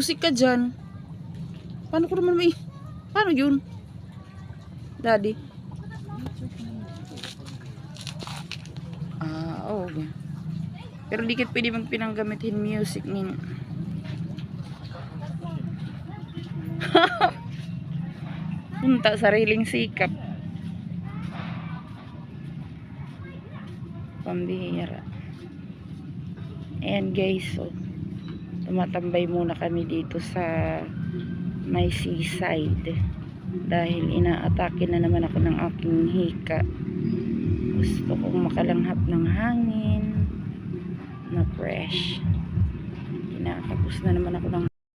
Music ka dyan. Paano ko naman may... Paano yun? Daddy? Oo. Okay. Pero di kit pwede magpinanggamitin music ning... Punta sariling sikap. Pambihira. Ayan guys, so tumatambay muna kami dito sa may seaside dahil inaatake na naman ako ng aking hika. Gusto kong makalanghap ng hangin na fresh. Kinakapos na naman ako ng